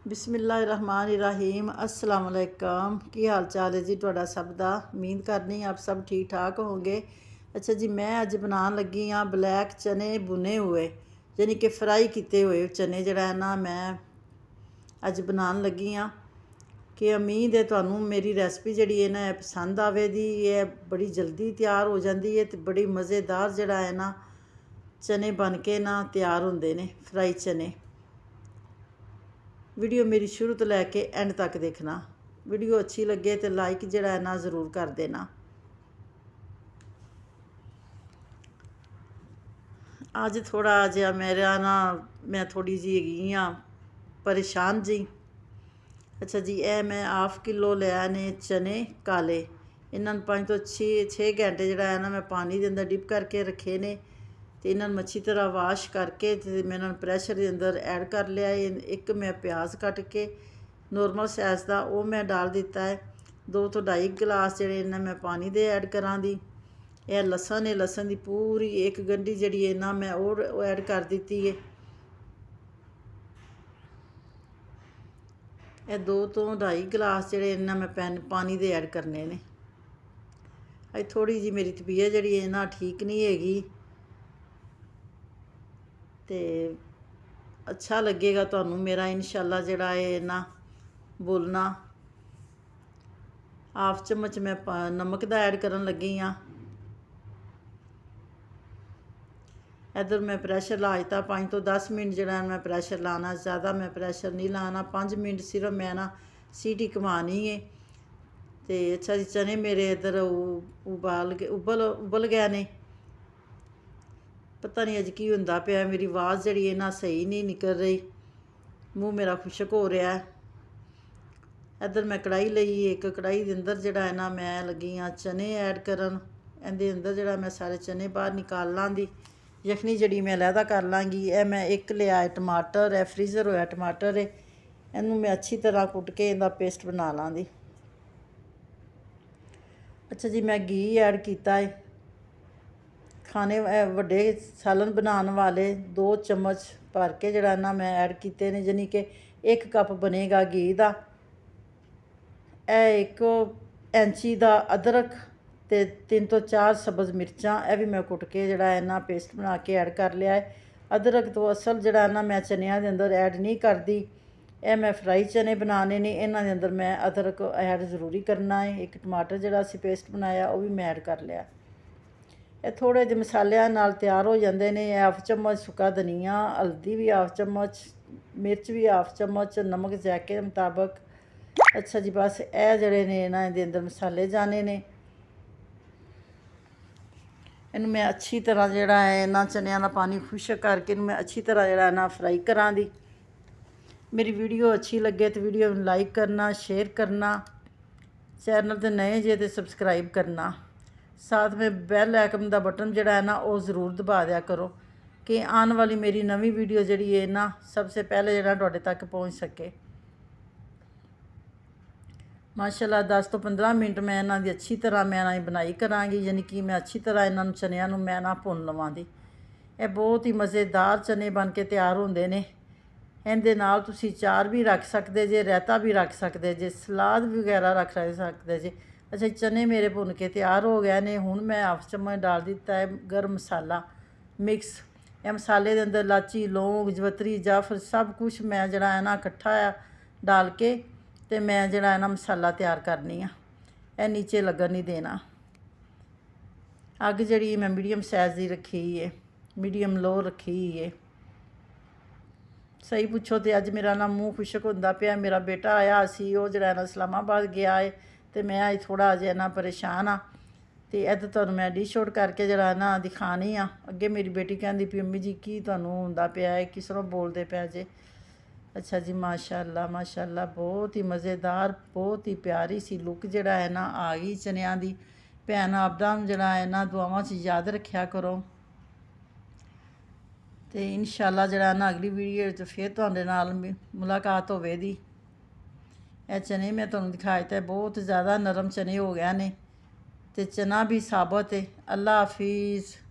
बिस्मिल्लाहिर्रहमानिर्रहीम अस्सलाम वालेकुम। की हाल चाल है जी तुहाडा सब दा। उम्मीद करनी आप सब ठीक ठाक होंगे। अच्छा जी, मैं अज बनाने लगी हाँ ब्लैक चने भुने हुए, यानी कि फ्राई किए हुए चने जड़ा है ना मैं अज बनाने लगी हाँ। कि उम्मीद है तुहानू मेरी रेसिपी जी है ना पसंद आवेगी। ये बड़ी जल्दी तैयार हो जाती है तो बड़ी मज़ेदार जड़ा है ना चने बन के ना तैयार होंगे ने फ्राई चने। वीडियो मेरी शुरू तो लैके एंड तक देखना। वीडियो अच्छी लगे तो लाइक जड़ा है ना ज़रूर कर देना। अज थोड़ा जहा मेरा ना मैं थोड़ी जी हैगी हाँ परेशान जी। अच्छा जी, ए मैं हाफ किलो लिया ने चने काले। इन्होंने 5 तो 6 घंटे जड़ा है ना मैं पानी के अंदर डिप करके रखे ने। तो इन्होंने अच्छी तरह वाश करके तो मैं इन्होंने प्रैशर के अंदर ऐड कर लिया है। एक मैं प्याज कट के नॉर्मल साइज़ का वो मैं डाल दिता है। 2 तो 2.5 गिलास जड़े इन्हें मैं पानी दे ऐड करा दी। यह लसन है, लसन की पूरी 1 गंढी जड़ी है ना मैं और ऐड कर दी है। यह 2 तो 2.5 गिलास जड़े इन्हें मैं पानी दे ऐड करने ने। अज थोड़ी जी मेरी तबीयत जड़ी है ना ठीक नहीं हैगी तो अच्छा लगेगा तुहानू मेरा इंशाल्लाह जड़ा है ना बोलना। हाफ चम्मच मैं नमक का ऐड करन लगी हाँ। इधर मैं प्रैशर ला दिता 5 तो 10 मिनट जड़ा मैं प्रैशर लाना, ज़्यादा मैं प्रैशर नहीं लाना। 5 मिनट सिर्फ मैं ना सीटी घुमानी है तो अच्छा जी चने मेरे इधर उबल गए ने। पता नहीं अज की होंदा पिया, मेरी आवाज़ जड़ी है ना सही नहीं निकल रही, मूँह मेरा खुशक हो रहा है। इधर मैं कढ़ाई लई, एक कढ़ाई के अंदर जड़ा है ना मैं लगी हाँ चने ऐड करन। इहदे अंदर जड़ा मैं सारे चने बाहर निकाल लाँगी। यखनी जड़ी मैं अलहदा कर लाँगी। यह मैं एक लिया है टमाटर, है फ्रीज़र होया टमाटर है, इनू मैं अच्छी तरह कुट के इहदा पेस्ट बना लाँगी। अच्छा जी, मैं घी ऐड किया है। खाने वड्डे सालन बनाने वाले 2 चम्मच भर के जड़ा ना मैं ऐड किए ने, यानी कि 1 कप बनेगा घी का। 1 इंची का अदरक तो 3 तो 4 सब्ज़ मिर्चां, यह भी मैं कुट के जड़ा है ना पेस्ट बना के ऐड कर लिया है। अदरक तो असल जड़ा ना मैं चनिया के अंदर ऐड नहीं करती, यह मैं फ्राई चने बनाने ने, इन्हों के अंदर मैं अदरक ऐड जरूरी करना है। एक टमाटर जड़ा असी पेस्ट बनाया वह भी मैं ऐड कर लिया। ये थोड़े जे मसालियां नाल तैयार हो जाते हैं। हाफ चम्मच सुक्का धनिया, हल्दी भी हाफ चम्मच, मिर्च भी हाफ चम्मच, नमक जायके मुताबक। अच्छा जी, बस यह जड़े ने ना इहदे अंदर मसाले जाने ने। इनू मैं अच्छी तरह जड़ा है ना चनिया का पानी खुश्क करके मैं अच्छी तरह जड़ा ना फ्राई करा दी। मेरी वीडियो अच्छी लगे तो वीडियो में लाइक करना, शेयर करना, चैनल तो नए जे तो सबसक्राइब करना, साथ में बैल आइकन का बटन जड़ा है ना वो ज़रूर दबा दिया करो कि आने वाली मेरी नवी वीडियो जड़ी है ना सबसे पहले जड़ा तुहाडे तक पहुँच सके। माशाल्लाह 10 तो 15 मिनट मैं इन्हां दी अच्छी तरह मैं ना बनाई करांगी, यानी कि मैं अच्छी तरह इन्हां चनिया नूं मैं ना भुन लवांगी। ये बहुत ही मज़ेदार चने बन के तैयार होंदे ने। इहदे नाल तुसीं चार भी रख सकते जे, रायता भी रख सकते जे, सलाद वगैरह रख सकते जे। अच्छा, चने मेरे भुन के तैयार हो गए ने। हुण मैं हाफ चम्मच डाल दिता है गर्म मसाला मिक्स। यह मसाले के अंदर इलाची, लौंग, जवतरी, जाफर सब कुछ मैं जड़ा है ना इकट्ठा डाल के तो मैं जड़ा है ना मसाला तैयार करनी हाँ। यह नीचे लगन नहीं देना। अग जड़ी मैं मीडियम साइज़ की रखी है, मीडियम लो रखी है। सही पूछो तो अज मेरा ना मूँह खुशक होंदा पिया। मेरा बेटा आया सी, वो जड़ा ना इस्लामाबाद गया है तो मैं अज थोड़ा जिहा ना परेशान हाँ। तो इधर तुहानूं मैं डिश आउट करके जड़ा ना दिखानी हाँ। अगे मेरी बेटी कहती पई अम्मी जी की तुहानूं होंदा पिया है, किस तरह बोलते पे जे। अच्छा जी, माशाल्लाह माशाल्लाह बहुत ही मज़ेदार, बहुत ही प्यारी सी लुक जड़ा है ना आ गई चनिया दी। भैन आपदा जड़ा है ना दुआवां च याद रखा करो। तो इंशाल्लाह जड़ा ना अगली वीडियो फिर तुहाडे नाल मुलाकात होवेगी। यह चने मैं तुहानूं दिखाए तो बहुत ज़्यादा नरम चने हो गए ने तो चना भी साबत है। अल्लाह हाफिज़।